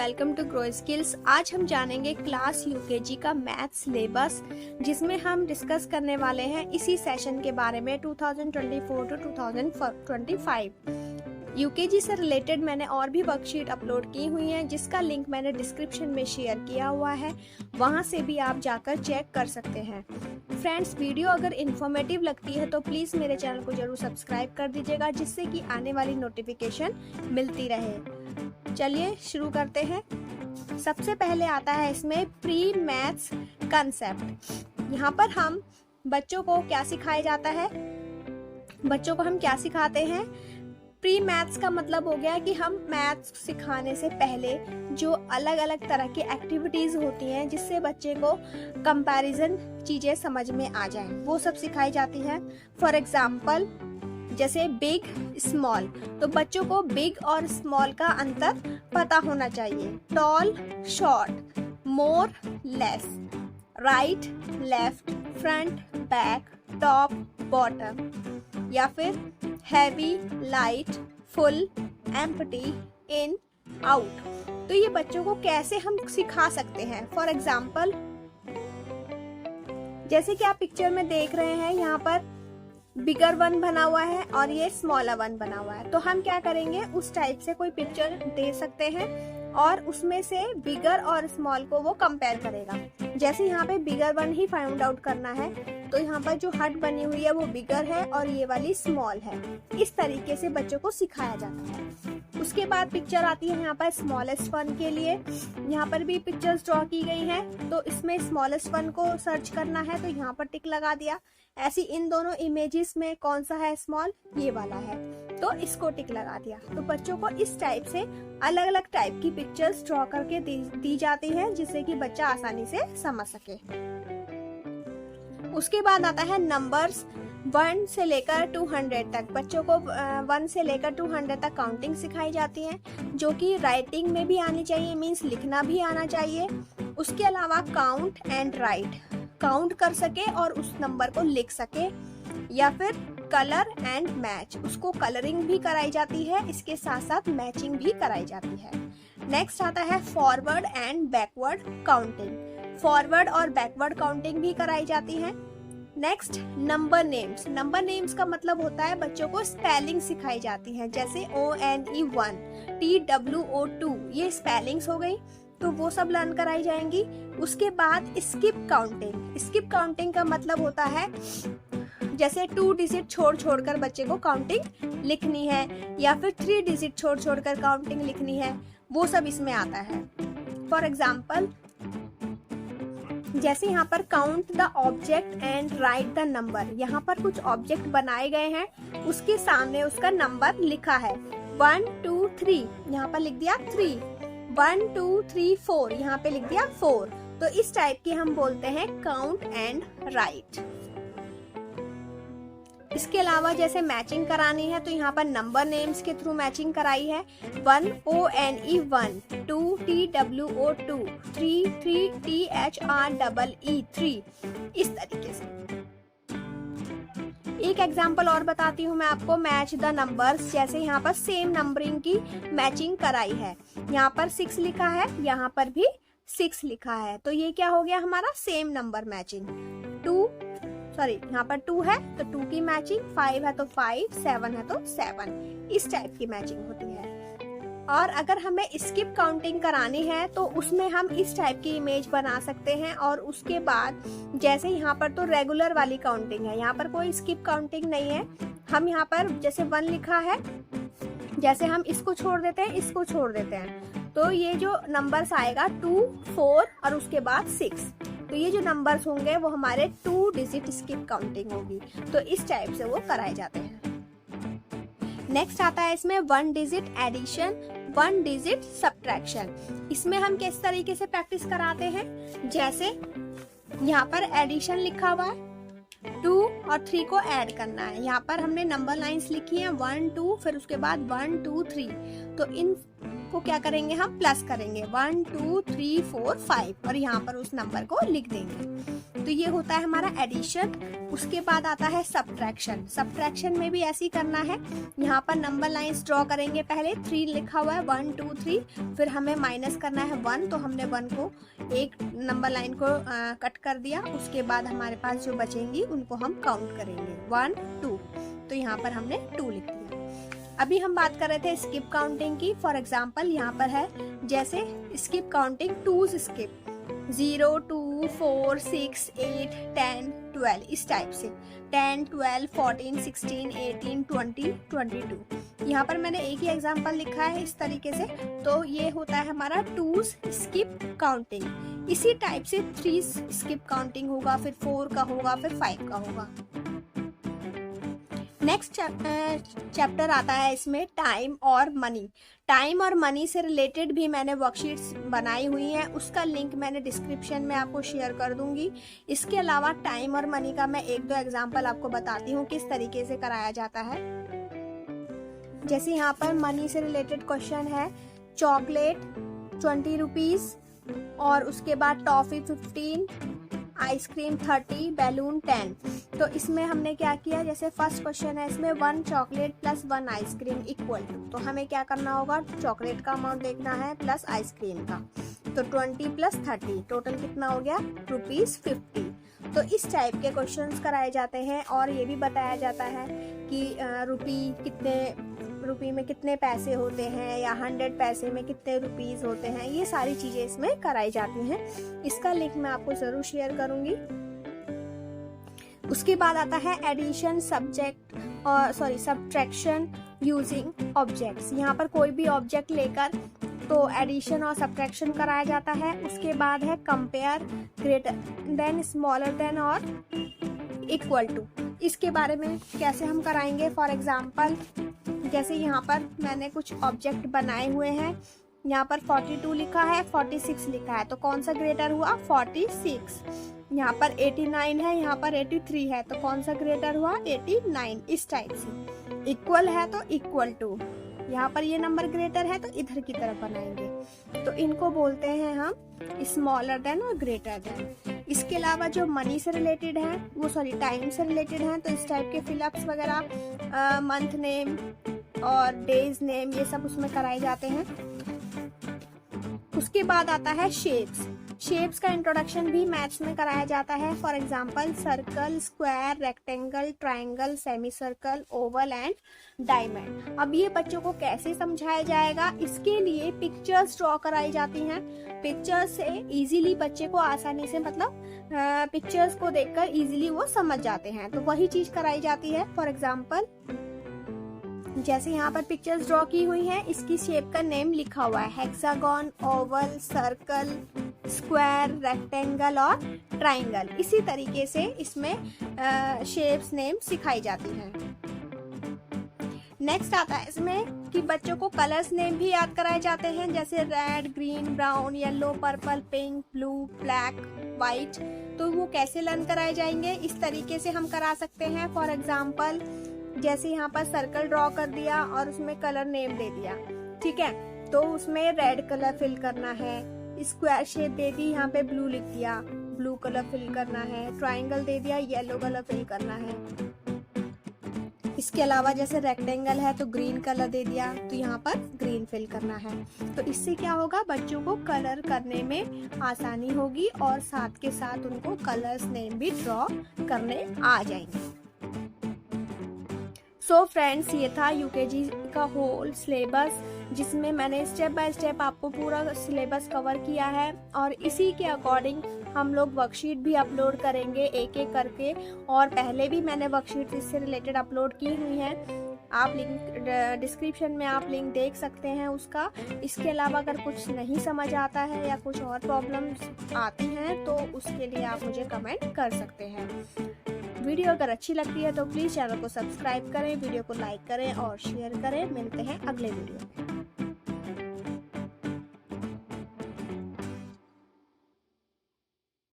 Welcome to grow skills. आज हम जानेंगे क्लास यूकेजी का मैथ सिलेबस, जिसमें हम डिस्कस करने वाले हैं इसी सेशन के बारे में 2024 टू 2025। यूकेजी से रिलेटेड मैंने और भी वर्कशीट अपलोड की हुई हैं, जिसका लिंक मैंने डिस्क्रिप्शन में शेयर किया हुआ है, वहां से भी आप जाकर चेक कर सकते हैं। फ्रेंड्स, वीडियो अगर इन्फॉर्मेटिव लगती है तो प्लीज़ मेरे चैनल को जरूर सब्सक्राइब कर दीजिएगा, जिससे कि आने वाली नोटिफिकेशन मिलती रहे। चलिए शुरू करते हैं। सबसे पहले आता है इसमें प्री मैथ्स कंसेप्ट। यहाँ पर हम बच्चों को क्या सिखाया जाता है, बच्चों को हम क्या सिखाते हैं। प्री मैथ्स का मतलब हो गया कि हम मैथ्स सिखाने से पहले जो अलग अलग तरह की एक्टिविटीज होती हैं, जिससे बच्चे को कंपैरिजन चीजें समझ में आ जाएं, वो सब सिखाई जाती हैं। फॉर एग्जाम्पल जैसे बिग स्मॉल, तो बच्चों को बिग और स्मॉल का अंतर पता होना चाहिए। Tall short, more less, right left, front back, top bottom, या फिर heavy light, full empty, in out. तो ये बच्चों को कैसे हम सिखा सकते हैं। फॉर एग्जाम्पल जैसे कि आप पिक्चर में देख रहे हैं, यहाँ पर बिगर वन बना हुआ है और ये स्मॉलर वन बना हुआ है। तो हम क्या करेंगे, उस टाइप से कोई पिक्चर दे सकते हैं और उसमें से बिगर और स्मॉल को वो कंपेयर करेगा। जैसे यहाँ पे बिगर वन ही फाइंड आउट करना है, तो यहाँ पर जो हट बनी हुई है वो बिगर है और ये वाली स्मॉल है। इस तरीके से बच्चों को सिखाया जाता है। उसके बाद पिक्चर आती है यहाँ पर स्मॉलेस्ट वन के लिए। यहाँ पर भी पिक्चर्स ड्रॉ की गई हैं, तो इसमें स्मॉलेस्ट वन को सर्च करना है, तो यहाँ पर टिक लगा दिया। ऐसी इन दोनों इमेजेस में कौन सा है स्मॉल, ये वाला है, तो इसको टिक लगा दिया। तो बच्चों को इस टाइप से अलग अलग टाइप की पिक्चर्स ड्रॉ करके दी जाती है, जिससे कि बच्चा आसानी से समझ सके। उसके बाद आता है नंबर्स 1 से लेकर 200 तक। बच्चों को 1 से लेकर 200 तक काउंटिंग सिखाई जाती है, जो कि राइटिंग में भी आनी चाहिए, मीन्स लिखना भी आना चाहिए। उसके अलावा काउंट एंड राइट, काउंट कर सके और उस नंबर को लिख सके, या फिर कलर एंड मैच, उसको कलरिंग भी कराई जाती है, इसके साथ साथ मैचिंग भी कराई जाती है। नेक्स्ट आता है forward and backward counting, forward और बैकवर्ड काउंटिंग भी कराई जाती है। Next number names, number names का मतलब होता है बच्चों को स्पेलिंग सिखाई जाती है, जैसे ONE 1, TWO 2, ये स्पेलिंग्स हो गई, तो वो सब लर्न कराई जाएंगी। उसके बाद स्किप काउंटिंग, स्किप काउंटिंग का मतलब होता है जैसे 2 डिजिट छोड़ कर बच्चे को काउंटिंग लिखनी है, या फिर 3 डिजिट छोड़ कर काउंटिंग लिखनी है, वो सब इसमें आता है। फॉर एग्जाम्पल जैसे यहाँ पर count the object and right the number, यहाँ पर कुछ ऑब्जेक्ट बनाए गए हैं, उसके सामने उसका नंबर लिखा है 1 2 3, यहाँ पर लिख दिया 3, 1 2 3 4, यहाँ पे लिख दिया 4। तो इस टाइप की हम बोलते हैं काउंट एंड राइट। इसके अलावा जैसे मैचिंग करानी है, तो यहाँ पर नंबर नेम्स के थ्रू मैचिंग कराई है। 1 ONE 1, 2 TWO 2, 3 THREE 3, इस तरीके से। एक एग्जाम्पल और बताती हूँ मैं आपको, मैच द नंबर्स। जैसे यहाँ पर सेम नंबरिंग की मैचिंग कराई है, यहाँ पर 6 लिखा है, यहाँ पर भी 6 लिखा है, तो ये क्या हो गया हमारा सेम नंबर मैचिंग। यहाँ पर 2 है तो 2 की मैचिंग, 5 है तो 5, 7 है तो 7, इस टाइप की मैचिंग होती है। और अगर हमें स्किप काउंटिंग करानी है, तो उसमें हम इस टाइप की इमेज बना सकते हैं। और उसके बाद जैसे यहाँ पर तो रेगुलर वाली काउंटिंग है, यहाँ पर कोई स्किप काउंटिंग नहीं है। हम यहाँ पर जैसे 1 लिखा है, जैसे हम इसको छोड़ देते हैं, इसको छोड़ देते हैं, तो ये जो नंबर्स आएगा 2 4 और उसके बाद 6, तो ये जो नंबर्स होंगे वो हमारे 2 डिजिट स्किप काउंटिंग होगी। तो इस टाइप से वो कराए जाते हैं। नेक्स्ट आता है इसमें 1 डिजिट एडिशन, 1 डिजिट सब्ट्रैक्शन। इसमें हम किस तरीके से प्रैक्टिस कराते हैं, जैसे यहाँ पर एडिशन लिखा हुआ है, 2 और 3 को ऐड करना है। यहाँ पर हमने नंबर लाइंस लिखी है 1 2, फिर उसके बाद 1 2 3, तो इन को क्या करेंगे, हम प्लस करेंगे 1 2 3 4 5 और यहाँ पर उस नंबर को लिख देंगे। तो ये होता है हमारा एडिशन। उसके बाद आता है सब्ट्रैक्शन। सब्ट्रैक्शन में भी ऐसे ही करना है, यहाँ पर नंबर लाइंस ड्रॉ करेंगे। पहले 3 लिखा हुआ है 1 2 3, फिर हमें माइनस करना है 1, तो हमने 1 को एक नंबर लाइन को कट कर दिया। उसके बाद हमारे पास जो बचेंगी उनको हम काउंट करेंगे 1 2, तो यहाँ पर हमने 2 लिख दिया। अभी हम बात कर रहे थे स्किप काउंटिंग की। फॉर एग्जाम्पल यहाँ पर है जैसे स्किप काउंटिंग, 2 स्किप 0 2 4 6 8 10 12, इस टाइप से 10 12 14 16 18 20 22। यहाँ पर मैंने एक ही एग्जाम्पल लिखा है इस तरीके से। तो ये होता है हमारा 2 स्किप काउंटिंग। इसी टाइप से 3 स्किप काउंटिंग होगा, फिर 4 का होगा, फिर 5 का होगा। नेक्स्ट चैप्टर आता है इसमें टाइम और मनी। टाइम और मनी से रिलेटेड भी मैंने वर्कशीट्स बनाई हुई हैं, उसका लिंक मैंने डिस्क्रिप्शन में आपको शेयर कर दूंगी। इसके अलावा टाइम और मनी का मैं 1-2 एग्जांपल आपको बताती हूँ किस तरीके से कराया जाता है। जैसे यहाँ पर मनी से रिलेटेड क्वेश्चन है, चॉकलेट 20 रुपीज और उसके बाद टॉफी 15, आइसक्रीम 30, बैलून 10। तो इसमें हमने क्या किया, जैसे फर्स्ट क्वेश्चन है इसमें 1 chocolate plus 1 ice cream equal to, तो हमें क्या करना होगा, चॉकलेट का अमाउंट देखना है प्लस आइसक्रीम का। तो 20 प्लस 30 टोटल कितना हो गया, ₹50। तो इस टाइप के क्वेश्चंस कराए जाते हैं। और ये भी बताया जाता है कि रुपी में कितने पैसे होते हैं या 100 पैसे में कितने रुपीस होते हैं, ये सारी चीजें इसमें कराई जाती हैं। इसका लिंक मैं आपको जरूर शेयर करूंगी। उसके बाद आता है एडिशन सब्ट्रैक्शन यूजिंग ऑब्जेक्ट्स। यहाँ पर कोई भी ऑब्जेक्ट लेकर तो एडिशन और सब्ट्रैक्शन कराया जाता है। उसके बाद है compare, greater than, smaller than और इक्वल टू। इसके बारे में कैसे हम कराएंगे, फॉर एग्जाम्पल जैसे यहाँ पर मैंने कुछ ऑब्जेक्ट बनाए हुए हैं। यहाँ पर 42 लिखा है, 46 लिखा है, तो कौन सा ग्रेटर हुआ, 46। यहाँ पर 89 है, यहाँ पर 83 है, तो कौन सा ग्रेटर हुआ, 89। इस टाइप से इक्वल है तो इक्वल टू, यहाँ पर ये नंबर ग्रेटर है तो इधर की तरफ बनाएंगे। तो इनको बोलते हैं हम स्मॉलर देन और ग्रेटर देन। इसके अलावा जो मनी से रिलेटेड है टाइम से रिलेटेड है, तो इस टाइप के फिलअप्स वगैरह, मंथ नेम और डेज नेम, ये सब उसमें कराए जाते हैं। उसके बाद आता है शेप्स। शेप्स का इंट्रोडक्शन भी मैथ्स में कराया जाता है। For example circle, square, rectangle, triangle, semi circle, Oval and diamond. अब ये बच्चों को कैसे समझाया जाएगा, इसके लिए पिक्चर्स ड्रॉ कराई जाती हैं। पिक्चर्स से इजीली बच्चे को आसानी से, मतलब पिक्चर्स को देखकर इजीली वो समझ जाते हैं, तो वही चीज कराई जाती है। फॉर एग्जाम्पल जैसे यहाँ पर पिक्चर्स ड्रॉ की हुई है, इसकी शेप का नेम लिखा हुआ है, hexagon, Oval, circle, square, rectangle और ट्रायंगल। इसी तरीके से इसमें शेप्स नेम सिखाई जाती हैं। नेक्स्ट आता है इसमें कि बच्चों को कलर्स नेम भी याद कराए जाते हैं, जैसे red, green, brown, yellow, purple, pink, blue, black, white. तो वो कैसे लर्न कराए जाएंगे, इस तरीके से हम करा सकते हैं। फॉर एग्जाम्पल जैसे यहाँ पर सर्कल ड्रॉ कर दिया और उसमें कलर नेम दे दिया, ठीक है, तो उसमें रेड कलर फिल करना है। स्क्वायर शेप दे दी, यहाँ पे ब्लू लिख दिया, ब्लू कलर फिल करना है। ट्रायंगल दे दिया, येलो कलर फिल करना है। इसके अलावा जैसे रेक्टेंगल है तो ग्रीन कलर दे दिया, तो यहाँ पर ग्रीन फिल करना है। तो इससे क्या होगा, बच्चों को कलर करने में आसानी होगी और साथ के साथ उनको कलर्स नेम भी ड्रॉ करने आ जाएंगे। सो फ्रेंड्स, ये था यूकेजी का होल सिलेबस, जिसमें मैंने स्टेप बाय स्टेप आपको पूरा सिलेबस कवर किया है। और इसी के अकॉर्डिंग हम लोग वर्कशीट भी अपलोड करेंगे एक एक करके। और पहले भी मैंने वर्कशीट इससे रिलेटेड अपलोड की हुई हैं, आप लिंक डिस्क्रिप्शन में आप लिंक देख सकते हैं उसका। इसके अलावा अगर कुछ नहीं समझ आता है या कुछ और प्रॉब्लम्स आती हैं तो उसके लिए आप मुझे कमेंट कर सकते हैं। वीडियो अगर अच्छी लगती है तो प्लीज़ चैनल को सब्सक्राइब करें, वीडियो को लाइक करें और शेयर करें। मिलते हैं अगले वीडियो में।